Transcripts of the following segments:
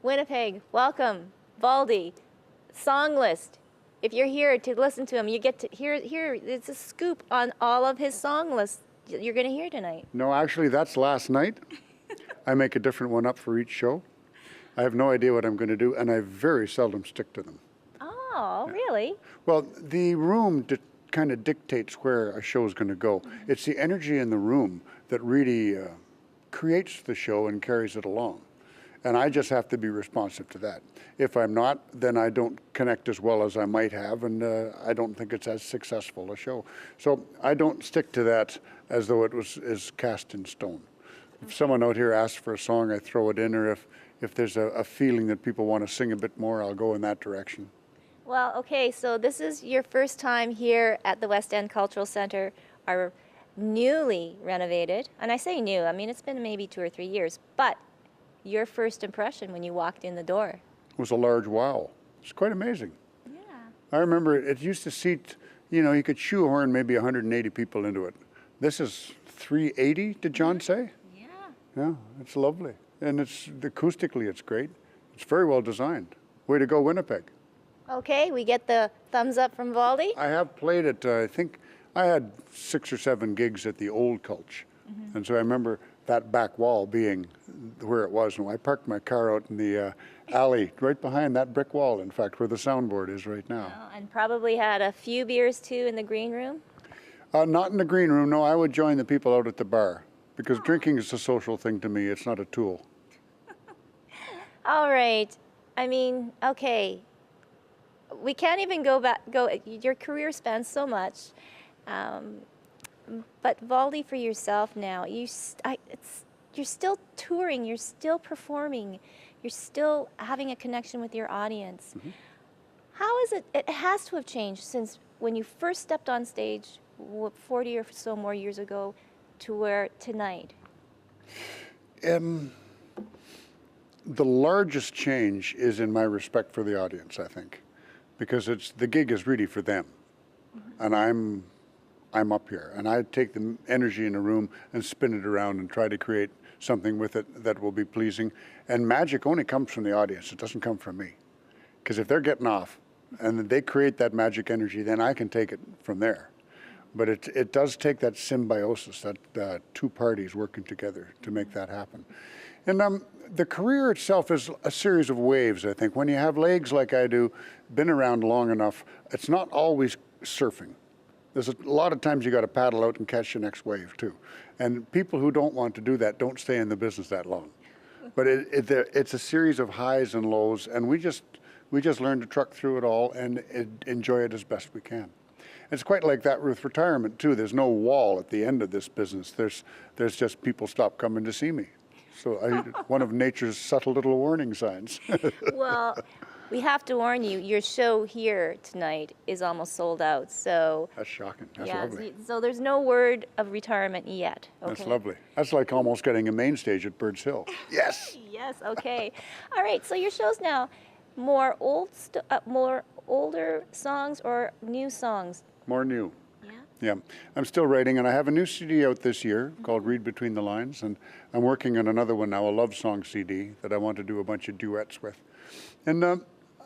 Winnipeg, welcome. Valdi, song list. If you're here to listen to him, you get to hear, it's a scoop on all of his song lists you're going to hear tonight. No, actually, that's last night. I make a different one up for each show. I have no idea what I'm going to do, and I very seldom stick to them. Oh, really? Well, the room kind of dictates where a show is going to go. It's the energy in the room that really creates the show and carries it along. And I just have to be responsive to that. If I'm not, then I don't connect as well as I might have, and I don't think it's as successful a show. So I don't stick to that as though it is cast in stone. If someone out here asks for a song, I throw it in, or if there's a feeling that people want to sing a bit more, I'll go in that direction. Well, okay, so this is your first time here at the West End Cultural Center, our newly renovated, and I say new, I mean it's been maybe 2 or 3 years, but your first impression when you walked in the door? It was a large wow. It's quite amazing. Yeah. I remember it used to seat, you could shoehorn maybe 180 people into it. This is 380, did John say? Yeah. Yeah, it's lovely. And acoustically, it's great. It's very well designed. Way to go, Winnipeg. Okay, we get the thumbs up from Valdi. I have played it, I think I had 6 or 7 gigs at the old Culture. And so I remember that back wall being where it was. And I parked my car out in the alley right behind that brick wall, in fact, where the soundboard is right now. Oh, and probably had a few beers too in the green room? Not in the green room, no. I would join the people out at the bar because drinking is a social thing to me. It's not a tool. All right. I mean, okay. We can't even go back. Your career spans so much. But Valdi, for yourself now, you're still touring, you're still performing, you're still having a connection with your audience. Mm-hmm. How is it? It has to have changed since when you first stepped on stage 40 or so more years ago to where tonight. The largest change is in my respect for the audience, I think, because the gig is really for them, and I'm up here, and I take the energy in a room and spin it around and try to create something with it that will be pleasing. And magic only comes from the audience. It doesn't come from me. Because if they're getting off and they create that magic energy, then I can take it from there. But it does take that symbiosis, that two parties working together to make that happen. And the career itself is a series of waves, I think. When you have legs like I do, been around long enough, it's not always surfing. There's a lot of times you got to paddle out and catch the next wave too. And people who don't want to do that don't stay in the business that long. But it's a series of highs and lows, and we just learn to truck through it all and enjoy it as best we can. It's quite like that with retirement too. There's no wall at the end of this business. There's just people stop coming to see me. So one of nature's subtle little warning signs. Well, we have to warn you, your show here tonight is almost sold out, so... That's shocking. That's lovely. So there's no word of retirement yet. Okay. That's lovely. That's like almost getting a main stage at Birds Hill. Yes! Yes, okay. All right, so your show's now more older songs or new songs? More new. Yeah? Yeah. I'm still writing, and I have a new CD out this year called Read Between the Lines, and I'm working on another one now, a love song CD that I want to do a bunch of duets with. And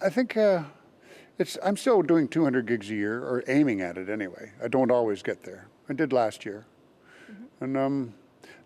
I think I'm still doing 200 gigs a year, or aiming at it anyway. I don't always get there. I did last year. Mm-hmm. And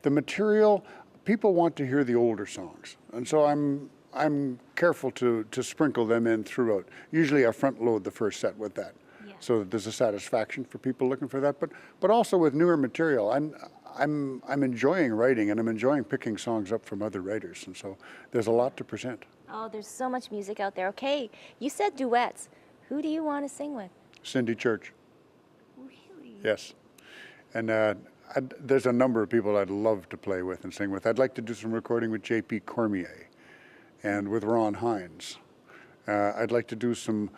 the material, people want to hear the older songs. And so I'm careful to sprinkle them in throughout. Usually I front load the first set with that. Yeah. So that there's a satisfaction for people looking for that. But also with newer material, I'm enjoying writing, and I'm enjoying picking songs up from other writers. And so there's a lot to present. Oh, there's so much music out there. Okay, you said duets. Who do you want to sing with? Cindy Church. Really? Yes. And there's a number of people I'd love to play with and sing with. I'd like to do some recording with J.P. Cormier and with Ron Hines. I'd like to do some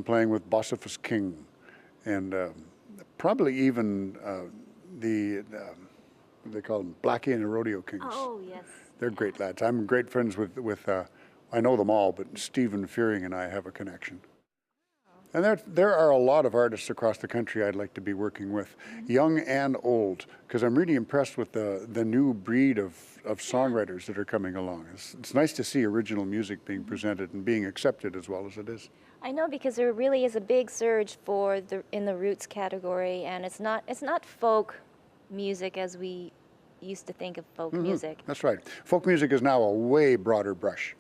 playing with Bosphorus King, and probably even what they call them, Blackie and the Rodeo Kings. Oh, yes. They're great lads. I'm great friends with I know them all, but Stephen Fearing and I have a connection. And there are a lot of artists across the country I'd like to be working with, young and old, because I'm really impressed with the new breed of songwriters that are coming along. It's nice to see original music being presented and being accepted as well as it is. I know, because there really is a big surge in the roots category, and it's not folk music as we used to think of folk music. That's right. Folk music is now a way broader brush.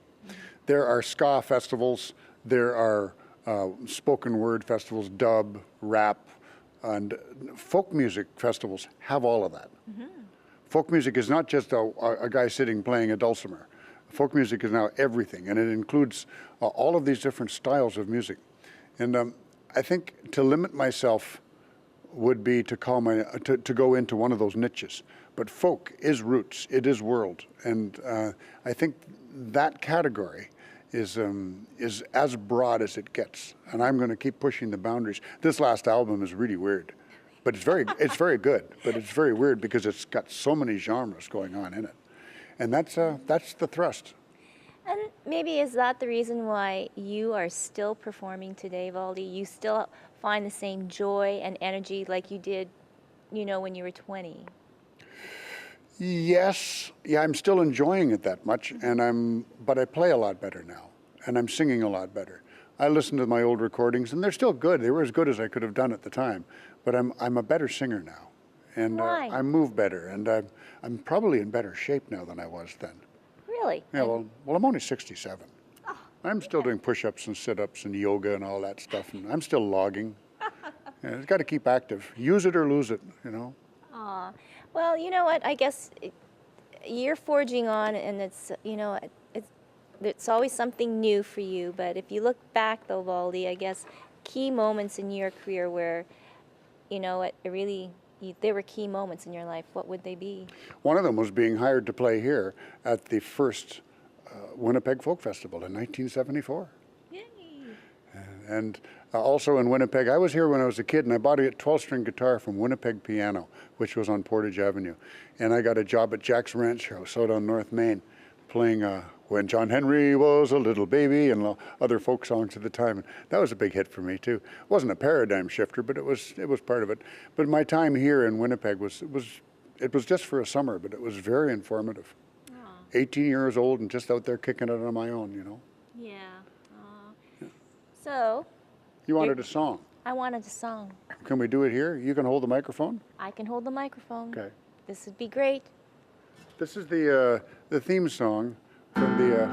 There are ska festivals, there are spoken word festivals, dub, rap, and folk music festivals have all of that. Folk music is not just a guy sitting playing a dulcimer. Folk music is now everything, and it includes all of these different styles of music. And I think to limit myself would be to to go into one of those niches. But folk is roots, it is world, and I think that category is as broad as it gets, and I'm going to keep pushing the boundaries. This last album is really weird, but it's very good. But it's very weird because it's got so many genres going on in it, and that's the thrust. And maybe is that the reason why you are still performing today, Valdi? You still find the same joy and energy like you did, when you were 20? Yes, yeah, I'm still enjoying it that much, but I play a lot better now, and I'm singing a lot better. I listen to my old recordings, and they're still good. They were as good as I could have done at the time, but I'm a better singer now, and I move better, and I'm probably in better shape now than I was then. Really? Yeah, well, I'm only 67. Oh, I'm still doing push-ups and sit-ups and yoga and all that stuff, and I'm still logging. Yeah, it's got to keep active. Use it or lose it, Aw. Well, you know what? I guess you're forging on, and it's always something new for you. But if you look back, though, Valdi, I guess key moments in your career where, there were key moments in your life. What would they be? One of them was being hired to play here at the first Winnipeg Folk Festival in 1974. Yay! And also in Winnipeg, I was here when I was a kid, and I bought a 12-string guitar from Winnipeg Piano, which was on Portage Avenue. And I got a job at Jack's Ranch House out on North Main, playing When John Henry Was a Little Baby and other folk songs at the time. And that was a big hit for me, too. It wasn't a paradigm shifter, but it was part of it. But my time here in Winnipeg was just for a summer, but it was very informative. Aww. 18 years old and just out there kicking it on my own, Yeah. Yeah. So... You wanted a song. I wanted a song. Can we do it here? You can hold the microphone? I can hold the microphone. Okay. This would be great. This is the theme song from the,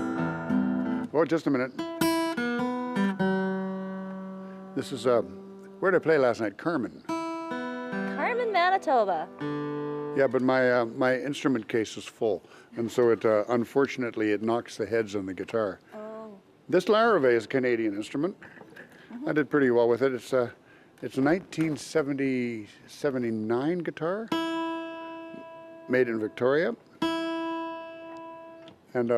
oh, just a minute. This is, where did I play last night? Carmen. Carmen, Manitoba. Yeah, but my instrument case is full, and so unfortunately it knocks the heads on the guitar. Oh. This Larrivee is a Canadian instrument. I did pretty well with it. It's a 1979 guitar, made in Victoria, and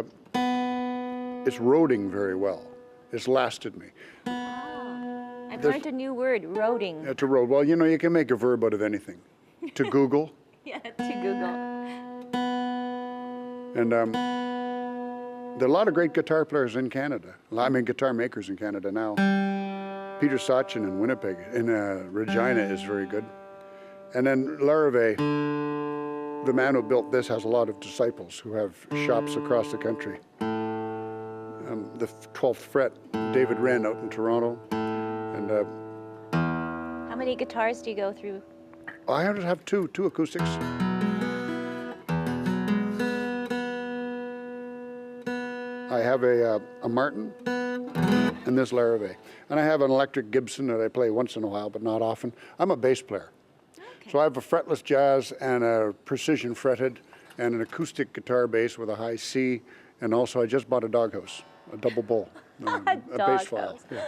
it's roding very well. It's lasted me. I've learned a new word, roding. To rode. Well, you can make a verb out of anything. To Google. Yeah, to Google. And there are a lot of great guitar players in Canada. Guitar makers in Canada now. Peter Sachin in Winnipeg, in Regina is very good. And then Larrivee, the man who built this, has a lot of disciples who have shops across the country. The 12th fret, David Wren out in Toronto. And how many guitars do you go through? I have two acoustics. I have a Martin and this Larrivee. And I have an electric Gibson that I play once in a while, but not often. I'm a bass player. Okay. So I have a fretless jazz and a precision fretted and an acoustic guitar bass with a high C. And also I just bought a doghouse, a double bowl, a bass file. Yeah.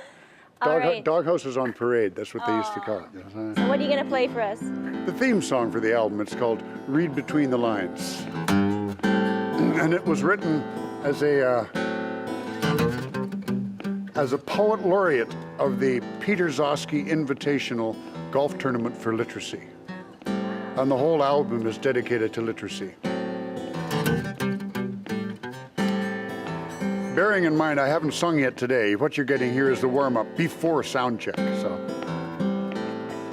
Doghouse is on parade. That's what they used to call it. So what are you going to play for us? The theme song for the album. It's called Read Between the Lines. And it was written as a poet laureate of the Peter Zosky Invitational Golf Tournament for Literacy. And the whole album is dedicated to literacy. bearing in mind I haven't sung yet today, what you're getting here is the warm-up before sound check. So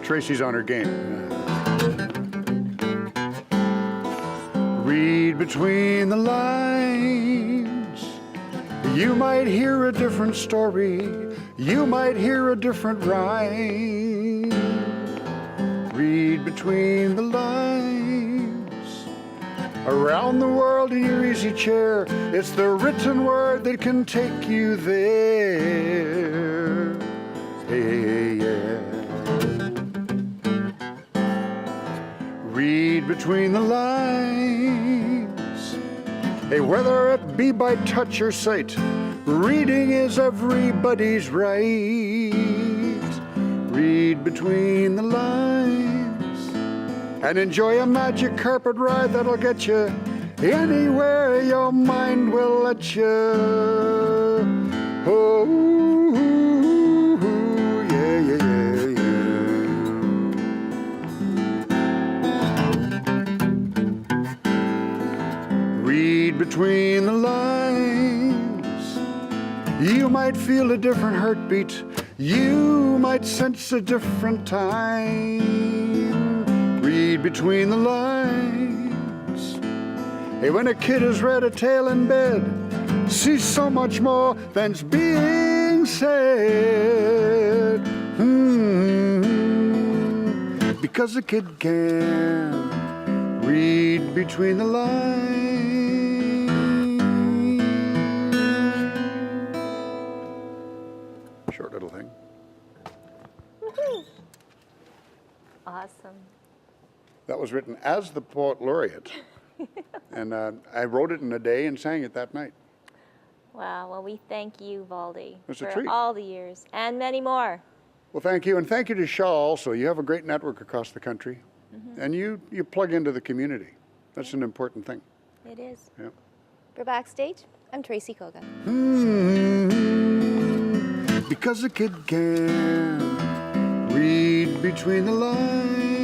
Tracy's on her game. Read between the lines. You might hear a different story. You might hear a different rhyme. Read between the lines. Around the world in your easy chair, it's the written word that can take you there. Hey, yeah. Read between the lines. Hey, whether it be by touch or sight, reading is everybody's right. Read between the lines and enjoy a magic carpet ride that'll get you anywhere your mind will let you. Oh, yeah, yeah, yeah, yeah. Read between the lines. You might feel a different heartbeat. You might sense a different time. Read between the lines. Hey, when a kid has read a tale in bed, sees so much more than's being said. Because a kid can read between the lines. Short little thing. Woohoo. Awesome. That was written as the poet laureate. And I wrote it in a day and sang it that night. Wow, well, we thank you, Valdi, It's a for treat. all the years and many more. Well, thank you. And thank you to Shaw also. You have a great network across the country. And you plug into the community. That's an important thing. It is. Yeah. For Backstage, I'm Tracy Koga. Because a kid can read between the lines.